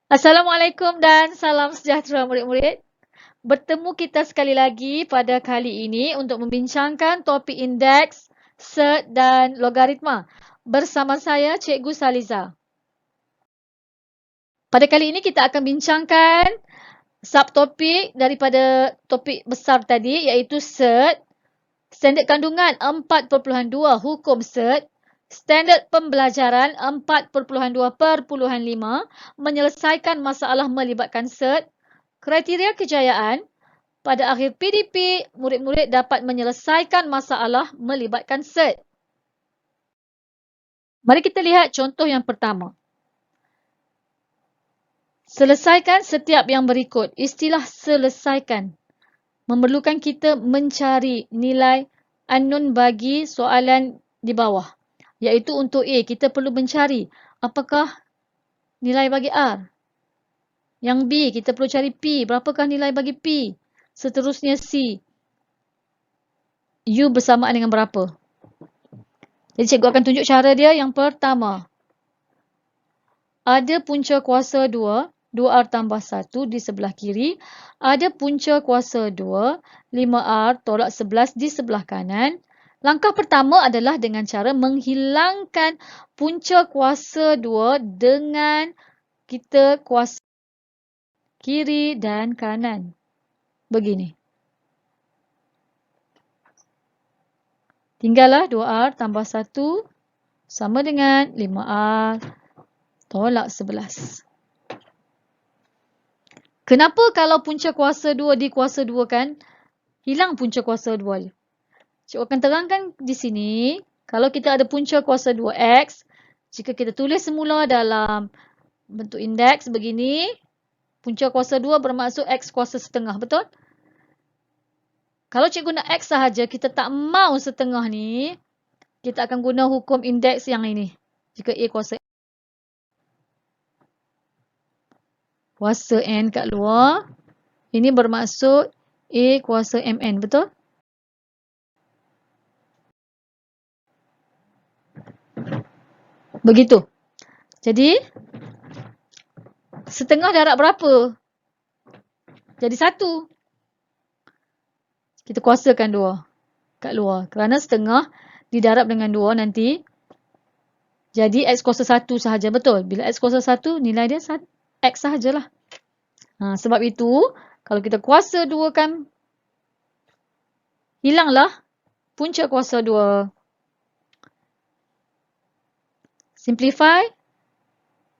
Assalamualaikum dan salam sejahtera murid-murid. Bertemu kita sekali lagi pada kali ini untuk membincangkan topik indeks, sert dan logaritma. Bersama saya Cikgu Saliza. Pada kali ini kita akan bincangkan subtopik daripada topik besar tadi iaitu sert, standard kandungan 4.2 hukum sert, standard pembelajaran 4.2/5, menyelesaikan masalah melibatkan sert, kriteria kejayaan. Pada akhir PDP, murid-murid dapat menyelesaikan masalah melibatkan sert. Mari kita lihat contoh yang pertama. Selesaikan setiap yang berikut. Istilah selesaikan memerlukan kita mencari nilai unknown bagi soalan di bawah. Iaitu untuk A, kita perlu mencari apakah nilai bagi R. Yang B, kita perlu cari P. Berapakah nilai bagi P? Seterusnya C. U bersamaan dengan berapa? Jadi cikgu akan tunjuk cara dia. Yang pertama, ada punca kuasa 2, 2R tambah 1 di sebelah kiri. Ada punca kuasa 2, 5R tolak 11 di sebelah kanan. Langkah pertama adalah dengan cara menghilangkan punca kuasa 2 dengan kita kuasa kiri dan kanan. Begini. Tinggallah 2R tambah 1 sama dengan 5R tolak 11. Kenapa kalau punca kuasa 2 dikuasa 2 kan, hilang punca kuasa 2 je? Cikgu akan terangkan di sini, kalau kita ada punca kuasa 2X, jika kita tulis semula dalam bentuk indeks begini, punca kuasa 2 bermaksud X kuasa setengah, betul? Kalau cikgu nak X sahaja, kita tak mau setengah ni, kita akan guna hukum indeks yang ini. Jika A kuasa N kat luar, ini bermaksud A kuasa MN, betul? Begitu. Jadi, setengah darab berapa? Jadi 1. Kita kuasakan 2 kat luar. Kerana setengah didarab dengan 2 nanti, jadi X kuasa 1 sahaja, betul? Bila X kuasa 1, nilai dia X sahajalah. Sebab itu, kalau kita kuasa 2 kan, hilanglah punca kuasa 2. Simplify,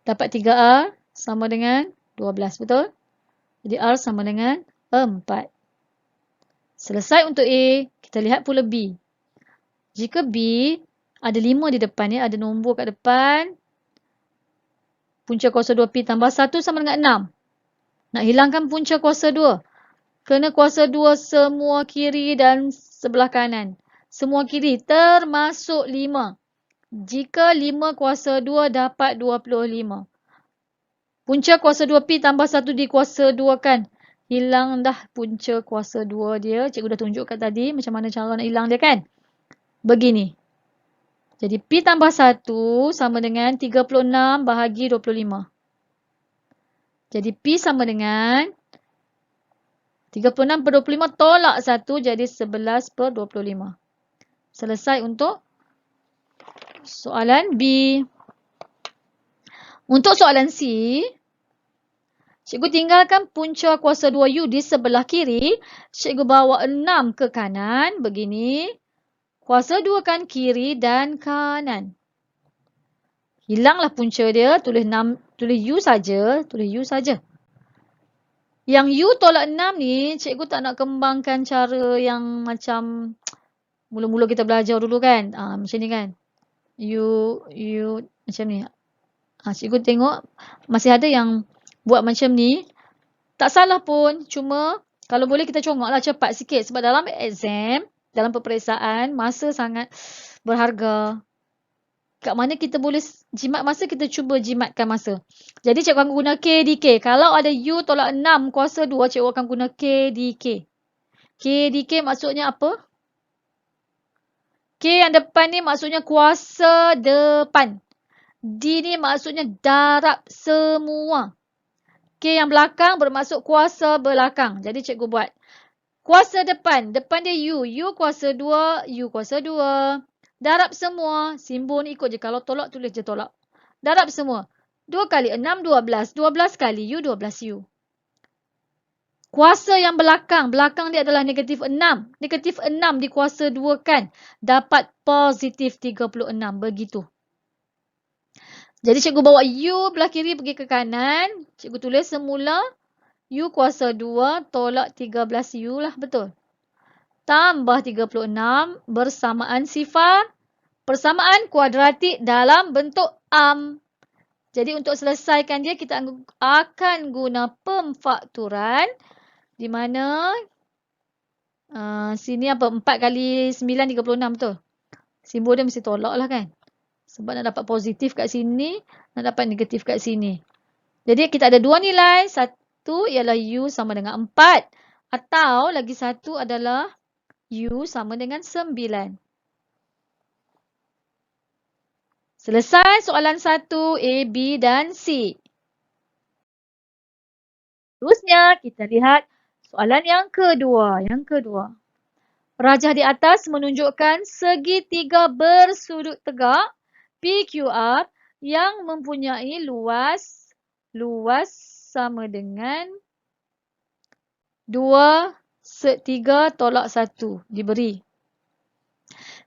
dapat 3R sama dengan 12, betul? Jadi R sama dengan 4. Selesai untuk A, kita lihat pula B. Jika B ada 5 di depan, ada nombor kat depan, punca kuasa 2P tambah 1 sama dengan 6. Nak hilangkan punca kuasa 2. Kena kuasa 2 semua kiri dan sebelah kanan. Semua kiri termasuk 5. Jika 5 kuasa 2 dapat 25. Punca kuasa 2P tambah 1 dikuasa 2 kan. Hilang dah punca kuasa 2 dia. Cikgu dah tunjukkan tadi macam mana cara nak hilang dia kan. Begini. Jadi P tambah 1 sama dengan 36 bahagi 25. Jadi P sama dengan 36 per 25 tolak 1 jadi 11 per 25. Selesai untuk soalan B. Untuk soalan C, cikgu tinggalkan punca kuasa 2U di sebelah kiri. Cikgu bawa 6 ke kanan. Begini. Kuasa 2 kan kiri dan kanan. Hilanglah punca dia. Tulis U saja. Tulis U saja. Yang U tolak 6 ni, cikgu tak nak kembangkan cara yang macam mula-mula kita belajar dulu kan. Macam ni kan. U macam ni. Cikgu tengok masih ada yang buat macam ni. Tak salah pun. Cuma kalau boleh kita congoklah cepat sikit. Sebab dalam exam, dalam peperiksaan, masa sangat berharga. Kat mana kita boleh jimat masa, kita cuba jimatkan masa. Jadi cikgu akan guna K di K. Kalau ada U tolak 6 kuasa 2, cikgu akan guna K di K. K di K maksudnya apa? K yang depan ni maksudnya kuasa depan. D ni maksudnya darab semua. K yang belakang bermaksud kuasa belakang. Jadi cikgu buat. Kuasa depan. Depan dia U. U kuasa 2. U kuasa 2. Darab semua. Simbol ni ikut je. Kalau tolak, tulis je tolak. Darab semua. 2 kali 6, 12. 12 kali U, 12 U. Kuasa yang belakang. Belakang dia adalah negatif 6. Negatif 6 dikuasa 2 kan. Dapat positif 36. Begitu. Jadi cikgu bawa U belah kiri pergi ke kanan. Cikgu tulis semula U kuasa 2 tolak 13U lah. Betul. Tambah 36 bersamaan sifar. Persamaan kuadratik dalam bentuk Jadi untuk selesaikan dia kita akan guna pemfakturan. Di mana sini apa? 4 kali 9, 36 betul. Simbol dia mesti tolak lah kan. Sebab nak dapat positif kat sini, nak dapat negatif kat sini. Jadi kita ada dua nilai. Satu ialah U sama dengan 4. Atau lagi satu adalah U sama dengan 9. Selesai soalan 1, A, B dan C. Terusnya kita lihat soalan yang kedua. Rajah di atas menunjukkan segitiga bersudut tegak PQR yang mempunyai luas sama dengan 2/3 tolak 1 diberi.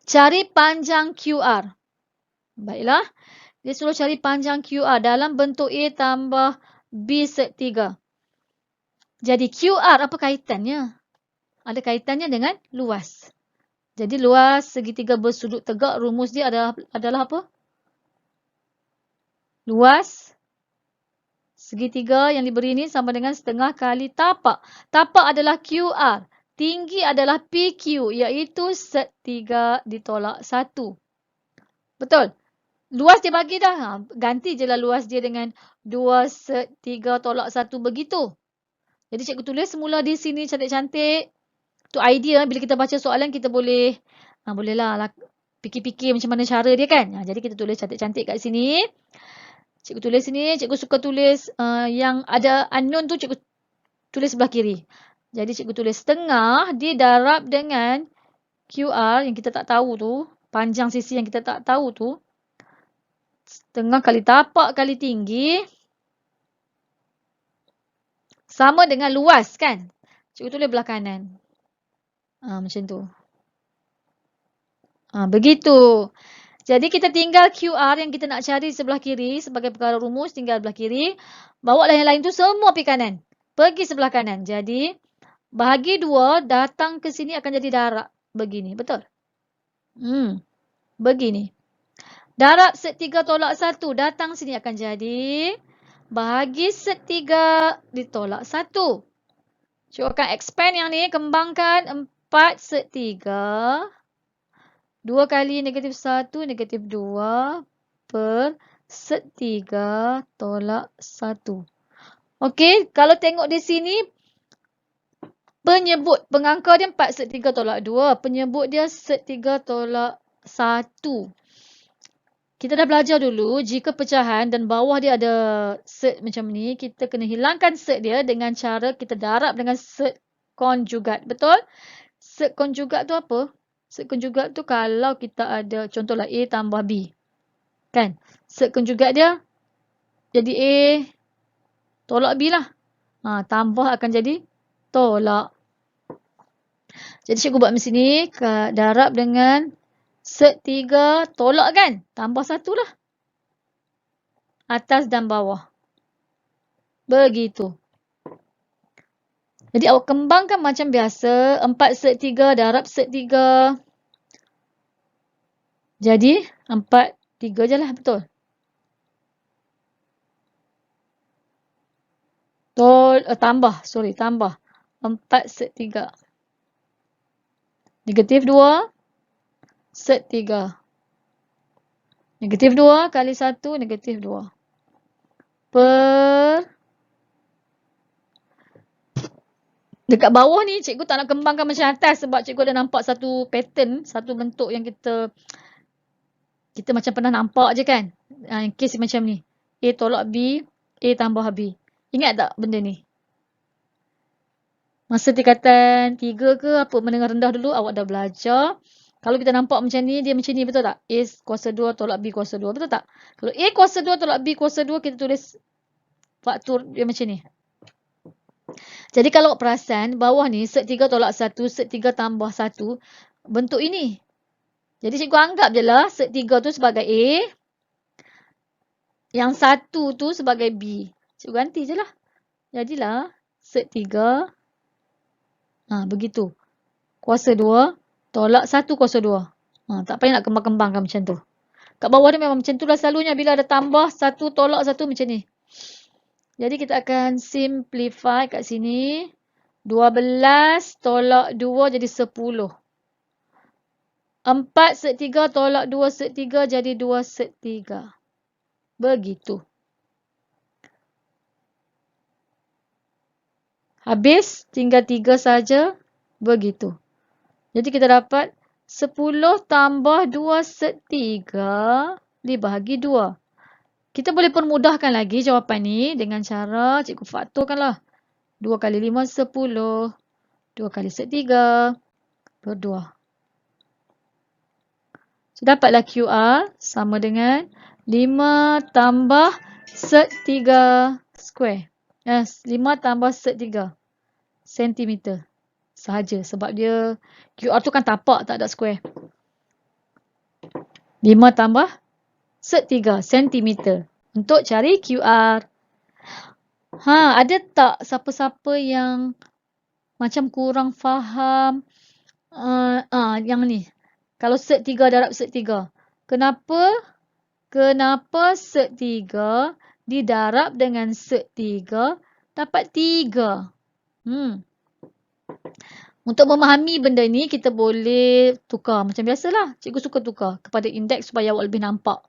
Cari panjang QR. Baiklah. Dia suruh cari panjang QR dalam bentuk A tambah B/3. Jadi QR apa kaitannya? Ada kaitannya dengan luas. Jadi luas segitiga bersudut tegak, rumus dia adalah apa? Luas segitiga yang diberi ini sama dengan setengah kali tapak. Tapak adalah QR. Tinggi adalah PQ, iaitu 1/3 ditolak 1. Betul? Luas dia bagi dah. Ganti je lah luas dia dengan 2/3 tolak 1 begitu. Jadi cikgu tulis semula di sini cantik-cantik. Tu idea bila kita baca soalan kita bolehlah fikir-fikir macam mana cara dia kan. Jadi kita tulis cantik-cantik kat sini. Cikgu tulis sini, cikgu suka tulis yang ada unknown tu cikgu tulis sebelah kiri. Jadi cikgu tulis setengah didarab dengan QR yang kita tak tahu tu, panjang sisi yang kita tak tahu tu. Setengah kali tapak kali tinggi sama dengan luas kan. Cikgu tulis belah kanan. Macam tu. Begitu. Jadi kita tinggal QR yang kita nak cari sebelah kiri sebagai perkara rumus, tinggal belah kiri. Bawa lah yang lain tu semua pergi kanan. Pergi sebelah kanan. Jadi bahagi 2 datang ke sini akan jadi darab. Begini. Betul? Begini. Darab 1/3 tolak 1 datang sini akan jadi bahagi 1/3 ditolak 1. Cikgu akan expand yang ni, kembangkan 4/3. 2 kali negatif 1, negatif 2 per 1/3 tolak 1. Okey, kalau tengok di sini, pengangka dia 4/3 tolak 2. Penyebut dia 1/3 tolak 1. Kita dah belajar dulu, jika pecahan dan bawah dia ada set macam ni, kita kena hilangkan set dia dengan cara kita darab dengan set konjugat. Betul? Set konjugat tu apa? Set konjugat tu kalau kita ada, contohlah A tambah B. Kan? Set konjugat dia jadi A tolak B lah. Tambah akan jadi tolak. Jadi cikgu buat macam ni, darab dengan set 3 tolak kan? Tambah 1 lah. Atas dan bawah. Begitu. Jadi awak kembangkan macam biasa. 4/3 darab set 3. Jadi 4/3 je lah, betul. Tambah. 4/3. Negatif 2. Set 3. Negatif 2 kali 1, negatif 2. Dekat bawah ni cikgu tak nak kembangkan macam atas sebab cikgu dah nampak satu pattern, satu bentuk yang kita macam pernah nampak je kan. Kes macam ni. A tolak B, A tambah B. Ingat tak benda ni? Masa tingkatan 3 ke apa menengah rendah dulu awak dah belajar. Kalau kita nampak macam ni, dia macam ni, betul tak? A kuasa 2 tolak B kuasa 2, betul tak? Kalau A kuasa 2 tolak B kuasa 2, kita tulis faktor dia macam ni. Jadi kalau perasan, bawah ni set 3 tolak 1, set 3 tambah 1, bentuk ini. Jadi cikgu anggap je lah set 3 tu sebagai A, yang 1 tu sebagai B. Cikgu ganti je lah. Jadilah set 3, begitu. Kuasa 2 tolak 1 kuasa 2. Tak payah nak kembang-kembangkan macam tu. Kat bawah ni memang macam tu lah selalunya bila ada tambah 1 tolak 1 macam ni. Jadi kita akan simplify kat sini. 12 tolak 2 jadi 10. 4 set 3 tolak 2 set 3 jadi 2 set 3. Begitu. Habis, tinggal 3 saja. Begitu. Jadi kita dapat 10 tambah 2 set 3 dibahagi 2. Kita boleh permudahkan lagi jawapan ni dengan cara cikgu faktorkanlah. 2 kali 5, 10. 2 kali set 3 per 2. So, dapatlah QR sama dengan 5 tambah set 3 square. 5 tambah set 3 sentimeter sahaja. Sebab dia QR tu kan tapak, tak ada square. 5 tambah set 3 sentimeter. Untuk cari QR. Ada tak siapa-siapa yang macam kurang faham yang ni? Kalau set 3 darab set 3. Kenapa set 3 didarab dengan set 3 dapat 3? Untuk memahami benda ni, kita boleh tukar. Macam biasalah, cikgu suka tukar kepada indeks supaya awak lebih nampak.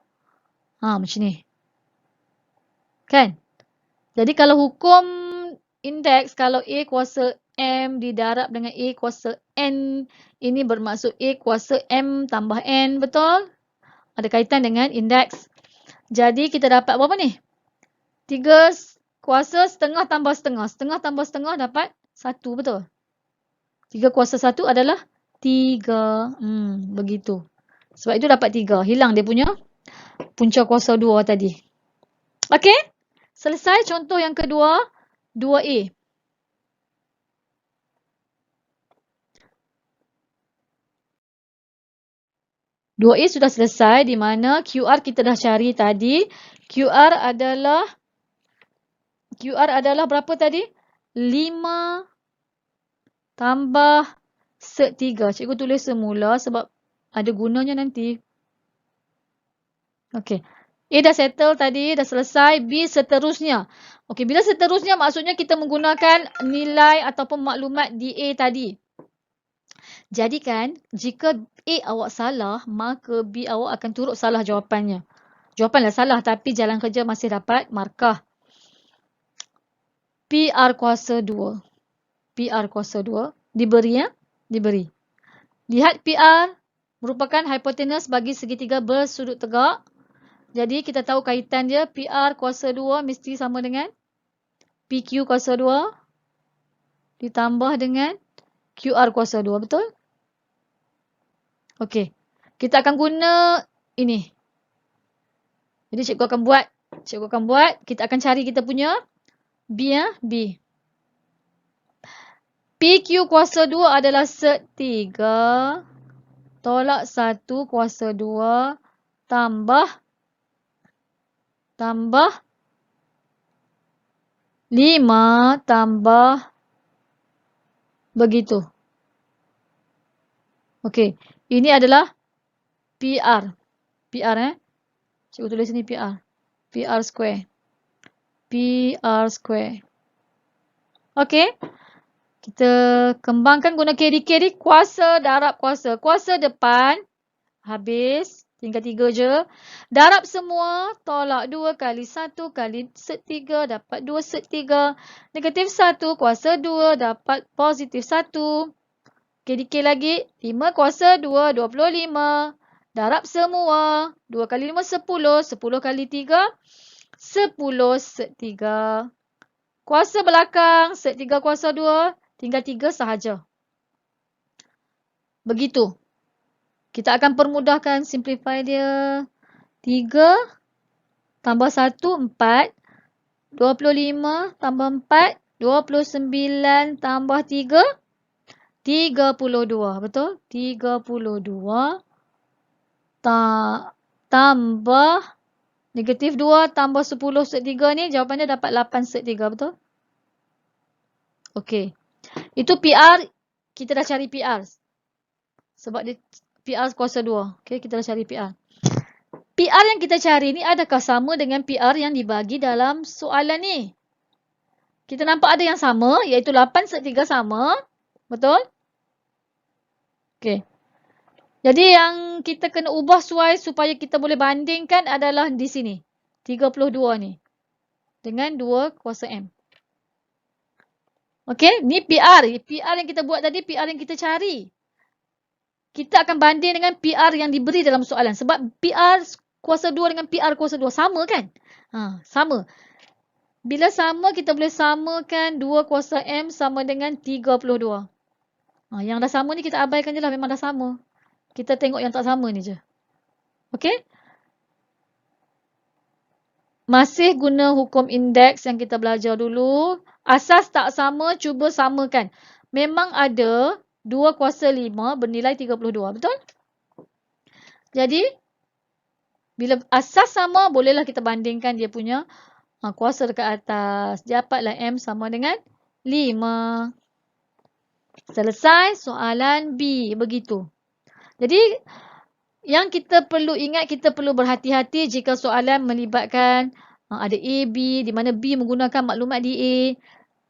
Macam ni. Kan? Jadi kalau hukum indeks, kalau A kuasa M didarab dengan A kuasa N, ini bermaksud A kuasa M tambah N, betul? Ada kaitan dengan indeks. Jadi kita dapat berapa ni? 3 kuasa setengah tambah setengah. Setengah tambah setengah dapat 1, betul? 3 kuasa 1 adalah 3. Begitu. Sebab itu dapat 3. Hilang dia punya punca kuasa 2 tadi. Okey? Selesai contoh yang kedua, 2A. 2A sudah selesai di mana QR kita dah cari tadi. QR adalah berapa tadi? 5 tambah set 3. Cikgu tulis semula sebab ada gunanya nanti. Okey. A dah settle tadi, dah selesai. B seterusnya. Okey, bila seterusnya maksudnya kita menggunakan nilai ataupun maklumat di A tadi. Jadi kan, jika A awak salah, maka B awak akan turut salah jawapannya. Jawapanlah salah tapi jalan kerja masih dapat markah. PR kuasa 2. PR kuasa 2 diberi ya? Diberi. Lihat PR merupakan hipotenus bagi segitiga bersudut tegak. Jadi kita tahu kaitan dia PR kuasa 2 mesti sama dengan PQ kuasa 2 ditambah dengan QR kuasa 2, betul? Okey. Kita akan guna ini. Jadi cikgu akan buat. Kita akan cari kita punya B ya. B. PQ kuasa 2 adalah set 3 tolak 1 kuasa 2 tambah 5 tambah begitu. Okey. Ini adalah PR. PR Cikgu tulis ni PR. PR square. PR square. Okey. Kita kembangkan guna carry. Kuasa darab kuasa. Kuasa depan. Habis. Tinggal 3 je. Darab semua. Tolak 2 kali 1 kali set 3. Dapat 2 set 3. Negatif 1 kuasa 2. Dapat positif 1. Carry lagi. 5 kuasa 2. 25. Darab semua. 2 kali 5, 10. 10 kali 3. 10 set 3. Kuasa belakang, set 3 kuasa 2, tinggal 3 sahaja. Begitu. Kita akan permudahkan, simplify dia. 3 tambah 1, 4. 25 tambah 4, 29 tambah 3, 32. Betul? 32 tambah negatif 2 tambah 10 set 3 ni, jawapan dia dapat 8 set 3. Betul? Okey. Itu PR, kita dah cari PR. Sebab dia PR kuasa 2. Okey, kita dah cari PR. PR yang kita cari ni adakah sama dengan PR yang dibagi dalam soalan ni? Kita nampak ada yang sama, iaitu 8 set 3 sama. Betul? Okey. Jadi yang kita kena ubah supaya kita boleh bandingkan adalah di sini. 32 ni. Dengan 2 kuasa M. Okey, ni PR. PR yang kita buat tadi, PR yang kita cari. Kita akan banding dengan PR yang diberi dalam soalan. Sebab PR kuasa 2 dengan PR kuasa 2 sama kan? Sama. Bila sama, kita boleh samakan 2 kuasa M sama dengan 32. Yang dah sama ni kita abaikan je lah, memang dah sama. Kita tengok yang tak sama ni je. Okey? Masih guna hukum indeks yang kita belajar dulu. Asas tak sama, cuba samakan. Memang ada 2 kuasa 5 bernilai 32. Betul? Jadi, bila asas sama, bolehlah kita bandingkan dia punya kuasa dekat atas. Dapatlah M sama dengan 5. Selesai soalan B. Begitu. Jadi, yang kita perlu ingat, kita perlu berhati-hati jika soalan melibatkan ada A, B, di mana B menggunakan maklumat di A.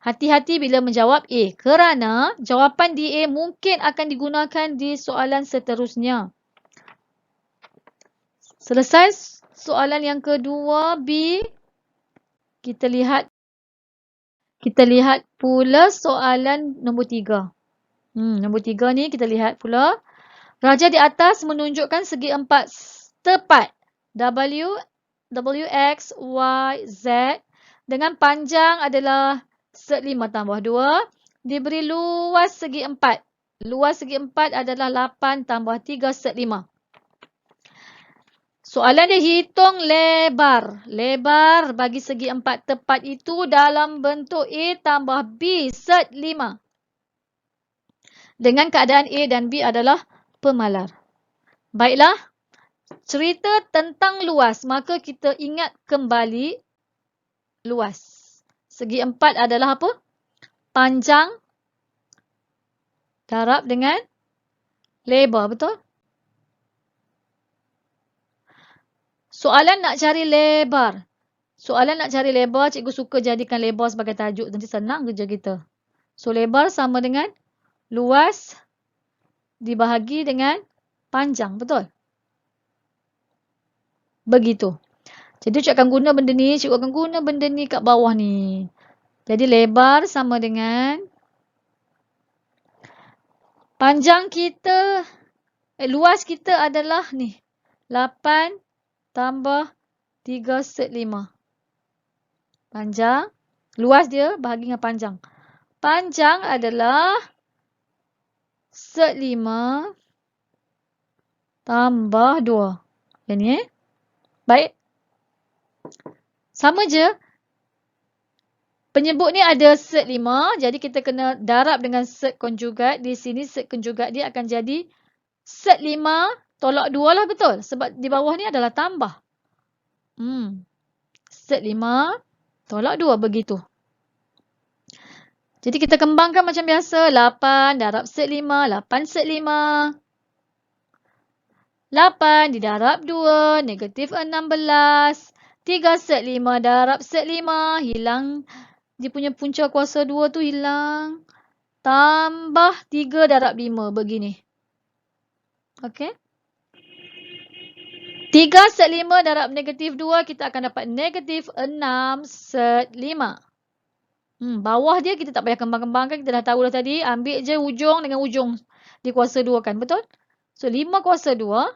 Hati-hati bila menjawab A kerana jawapan di A mungkin akan digunakan di soalan seterusnya. Selesai soalan yang kedua, B. Kita lihat pula soalan nombor 3. Nombor 3 ni kita lihat pula. Raja di atas menunjukkan segi empat tepat W, X, Y, Z dengan panjang adalah set 5 tambah 2. Diberi luas segi 4. Luas segi 4 adalah 8 tambah 3 set 5. Soalan dia hitung lebar. Lebar bagi segi 4 tepat itu dalam bentuk A tambah B set 5. Dengan keadaan A dan B adalah pemalar. Baiklah. Cerita tentang luas. Maka kita ingat kembali luas. Segi 4 adalah apa? Panjang darab dengan lebar. Betul? Soalan nak cari lebar. Cikgu suka jadikan lebar sebagai tajuk. Nanti senang kerja kita. So, lebar sama dengan luas dibahagi dengan panjang. Betul? Begitu. Jadi, cikgu akan guna benda ni. Cikgu akan guna benda ni kat bawah ni. Jadi, lebar sama dengan panjang kita, luas kita adalah ni. 8 tambah 3 set 5. Panjang. Luas dia bahagi dengan panjang. Panjang adalah set 5 tambah 2. Yang ni Baik. Sama je. Penyebut ni ada set 5. Jadi kita kena darab dengan set konjugat. Di sini set konjugat dia akan jadi set 5 tolak 2 lah, betul? Sebab di bawah ni adalah tambah. Set 5 tolak 2, begitu. Jadi kita kembangkan macam biasa. 8 darab set 5. 8 set 5. 8 didarab 2. Negatif 16. 3 set 5 darab set 5. Hilang. Dia punya punca kuasa 2 tu hilang. Tambah 3 darab 5. Begini. Okey. 3 set 5 darab negatif 2. Kita akan dapat negatif 6 set 5. Bawah dia kita tak payah kembang-kembangkan. Kita dah tahu dah tadi. Ambil je ujung dengan ujung. Di kuasa 2 kan. Betul? So 5 kuasa 2.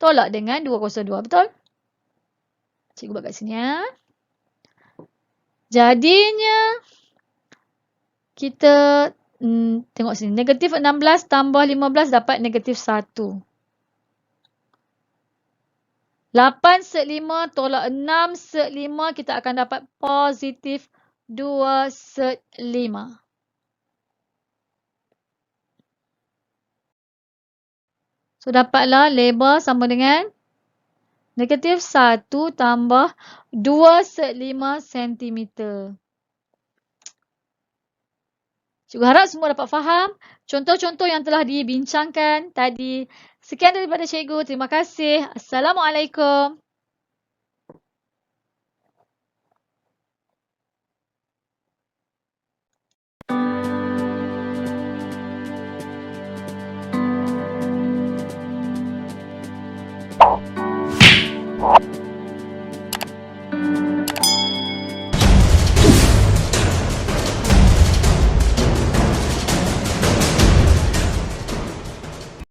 Tolak dengan 2 kuasa 2. Betul? Cikgu buat kat sini ya. Jadinya kita tengok sini. Negatif 16 tambah 15 dapat negatif 1. 8/5 tolak 6/5 kita akan dapat positif 2/5. So, dapatlah lebar sama dengan negatif 1 tambah 2/5 cm. Cikgu harap semua dapat faham contoh-contoh yang telah dibincangkan tadi. Sekian daripada cikgu. Terima kasih. Assalamualaikum.